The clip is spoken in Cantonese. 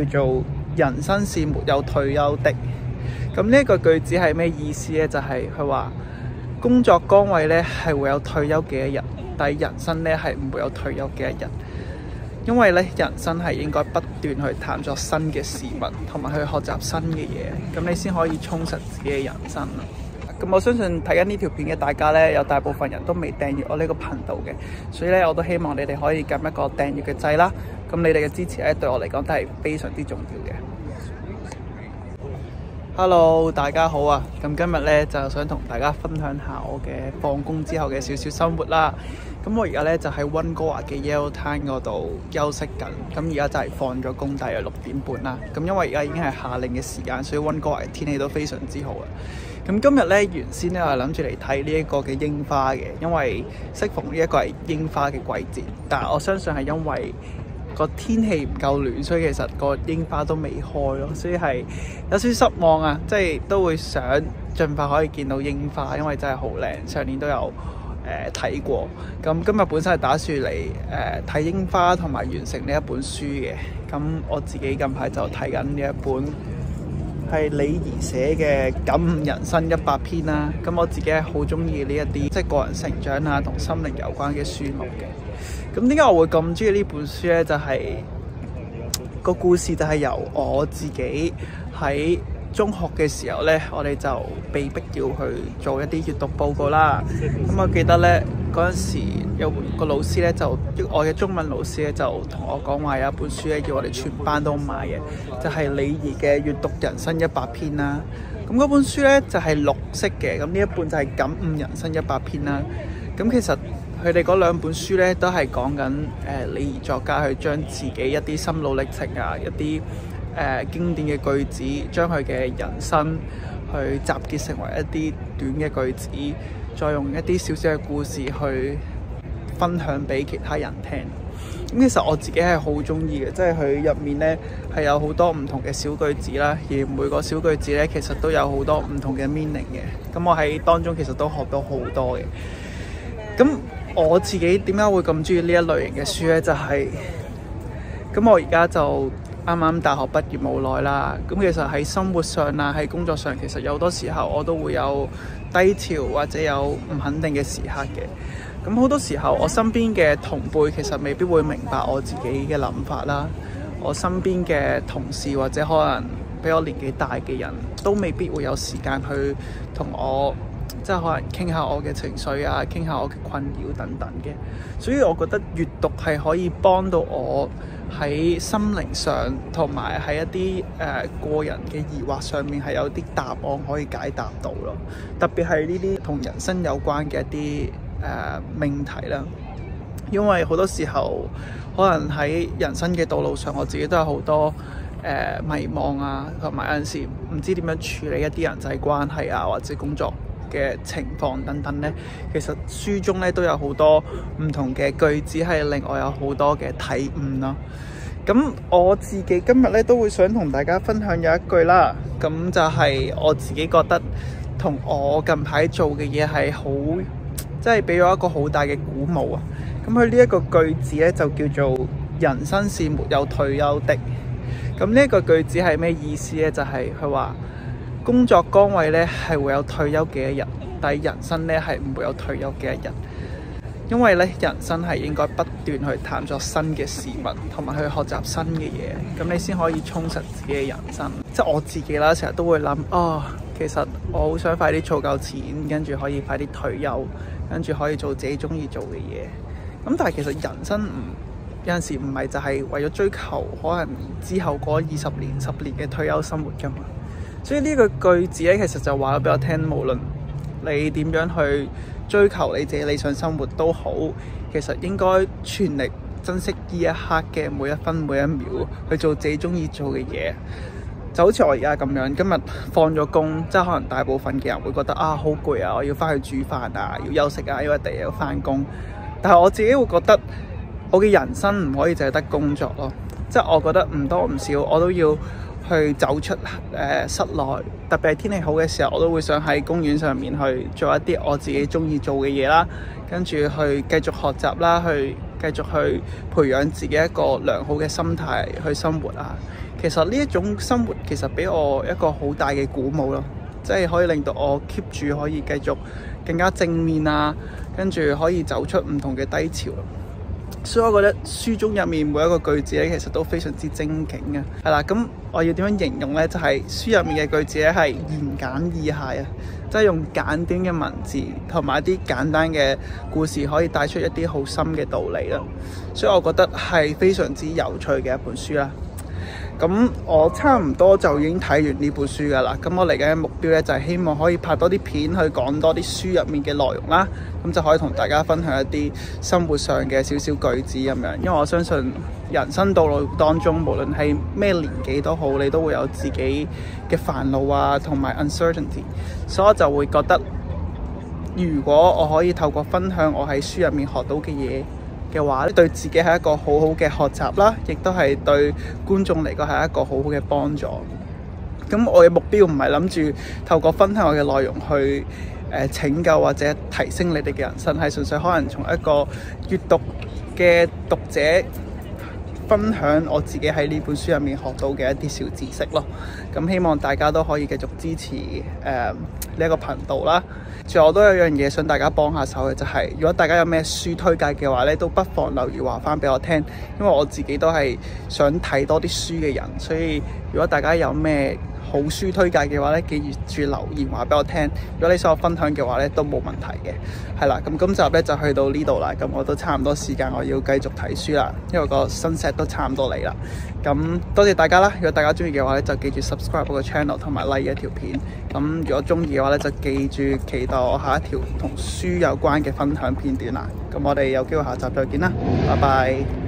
叫做人生是沒有退休的。咁呢一個句子係咩意思呢？就係佢話工作崗位呢係會有退休嘅一日，但係人生呢係唔會有退休嘅一日。因為呢，人生係應該不斷去探索新嘅事物，同埋去學習新嘅嘢，咁你先可以充實自己嘅人生。咁我相信睇緊呢條片嘅大家呢，有大部分人都未訂閱我呢個頻道嘅，所以呢，我都希望你哋可以撳一個訂閱嘅掣啦。咁你哋嘅支持咧，對我嚟講都係非常之重要嘅。Hello， 大家好啊！咁今日咧就想同大家分享下我嘅放工之後嘅少少生活啦。咁我而家咧就喺溫哥華嘅 Yellow Town 嗰度休息緊。咁而家就係放咗工，大約6點半啦。咁因為而家已經係夏令嘅時間，所以溫哥華嘅天氣都非常之好啊。咁今日咧原先咧我係諗住嚟睇呢一個嘅櫻花嘅，因為適逢呢一個係櫻花嘅季節。但係我相信係因為個天氣唔夠暖，所以其實個櫻花都未開咯，所以係有少少失望啊！即係都會想盡快可以見到櫻花，因為真係好靚。上年都有睇過。咁今日本身係打算嚟睇櫻花同埋完成呢一本書嘅。咁我自己近排就睇緊呢一本係李怡寫嘅《感悟人生100篇》啦。咁我自己係好中意呢一啲即係個人成長啊同心靈有關嘅書目嘅。咁點解我會咁中意呢本書呢？就係個故事就係由我自己喺中學嘅時候呢，我哋就被逼要去做一啲閱讀報告啦。咁我記得呢嗰陣時有個老師呢，就我嘅中文老師呢，就同我講話有一本書呢，叫我哋全班都買嘅，就係李怡嘅《閱讀人生100篇》啦。咁嗰本書呢，就係綠色嘅，咁呢一本就係《感悟人生100篇》啦。咁其實佢哋嗰兩本書咧，都係講緊李怡作家去將自己一啲心路歷程啊，一啲經典嘅句子，將佢嘅人生去集結成為一啲短嘅句子，再用一啲少少嘅故事去分享俾其他人聽。咁其實我自己係好中意嘅，即係佢入面咧係有好多唔同嘅小句子啦，而每個小句子咧其實都有好多唔同嘅 meaning 嘅。咁我喺當中其實都學到好多嘅。咁我自己點解會咁中意呢一類型嘅書呢？就係咁，我而家就啱啱大學畢業冇耐啦。咁其實喺生活上啊，喺工作上，其實有好多時候我都會有低潮或者有唔肯定嘅時刻嘅。咁好多時候，我身邊嘅同輩其實未必會明白我自己嘅諗法啦。我身邊嘅同事或者可能比我年紀大嘅人都未必會有時間去同我即係可能傾下我嘅情緒啊，傾下我嘅困擾等等嘅，所以我覺得閱讀係可以幫到我喺心靈上，同埋喺一啲個人嘅疑惑上面係有啲答案可以解答到咯。特別係呢啲同人生有關嘅一啲命題啦，因為好多時候可能喺人生嘅道路上，我自己都有好多迷惘啊，同埋有陣時唔知點樣處理一啲人際關係啊，或者工作嘅情況等等呢。其實書中咧都有好多唔同嘅句子係令我有好多嘅體悟咯。咁我自己今日咧都會想同大家分享有一句啦，咁就係我自己覺得同我近排做嘅嘢係好，即係俾咗一個好大嘅鼓舞啊。咁佢呢一個句子咧就叫做人生是沒有退休的。咁呢一個句子係咩意思呢？就係佢話工作崗位咧係會有退休嘅一日，但係人生咧係唔會有退休嘅一日。因為咧人生係應該不斷去探索新嘅事物，同埋去學習新嘅嘢，咁你先可以充實自己嘅人生。即係我自己啦，成日都會諗其實我好想快啲儲夠錢，跟住可以快啲退休，跟住可以做自己中意做嘅嘢。咁但係其實人生有陣時唔係就係為咗追求可能之後嗰20年、10年嘅退休生活㗎嘛。所以呢個句子咧，其實就話咗俾我聽，無論你點樣去追求你自己理想生活都好，其實應該全力珍惜呢一刻嘅每一分每一秒，去做自己中意做嘅嘢。就好似我而家咁樣，今日放咗工，即係可能大部分嘅人會覺得好攰啊，我要翻去煮飯啊，要休息啊，因為第日要翻工。但係我自己會覺得，我嘅人生唔可以淨係得工作咯，即係我覺得唔多唔少，我都要去走出室內，特別係天氣好嘅時候，我都會想喺公園上面去做一啲我自己中意做嘅嘢啦，跟住去繼續學習啦，去繼續去培養自己一個良好嘅心態去生活啊。其實呢一種生活其實俾我一個好大嘅鼓舞咯，即係可以令到我 keep 住可以繼續更加正面啊，跟住可以走出唔同嘅低潮。所以我覺得書中入面每一個句子咧，其實都非常之精警嘅。係啦，咁我要點樣形容呢？就係書入面嘅句子咧係言簡意賅啊，即係用簡短嘅文字同埋一啲簡單嘅故事，可以帶出一啲好深嘅道理啦。所以我覺得係非常之有趣嘅一本書啦。咁我差唔多就已經睇完呢本書㗎啦。咁我嚟緊嘅目標咧就係希望可以拍多啲片去講多啲書入面嘅內容啦。咁就可以同大家分享一啲生活上嘅少少句子咁樣。因為我相信人生道路當中，無論係咩年紀都好，你都會有自己嘅煩惱啊，同埋 uncertainty。所以我就會覺得，如果我可以透過分享我喺書入面學到嘅嘢嘅話，對自己係一個好好嘅學習啦，亦都係對觀眾嚟講係一個好好嘅幫助。咁我嘅目標唔係諗住透過分享我嘅內容去拯救或者提升你哋嘅人生，係純粹可能從一個閱讀嘅讀者分享我自己喺呢本書入面學到嘅一啲小知識咯。咁希望大家都可以繼續支持呢一個頻道啦。最後我都有樣嘢想大家幫下手嘅，就係如果大家有咩書推介嘅話咧，都不妨留言話翻俾我聽，因為我自己都係想睇多啲書嘅人，所以如果大家有咩好書推介嘅話咧，記住留言話俾我聽。如果你想我分享嘅話咧，都冇問題嘅。係啦，咁今集咧就去到呢度啦。咁我都差唔多時間，我要繼續睇書啦，因為個 sunset 都差唔多嚟啦。咁多謝大家啦！如果大家中意嘅話咧，就記住 subscribe 我個 channel 同埋 like 一條片。咁如果中意嘅話咧，就記住期待我下一條同書有關嘅分享片段啦。咁我哋有機會下集再見啦，拜拜。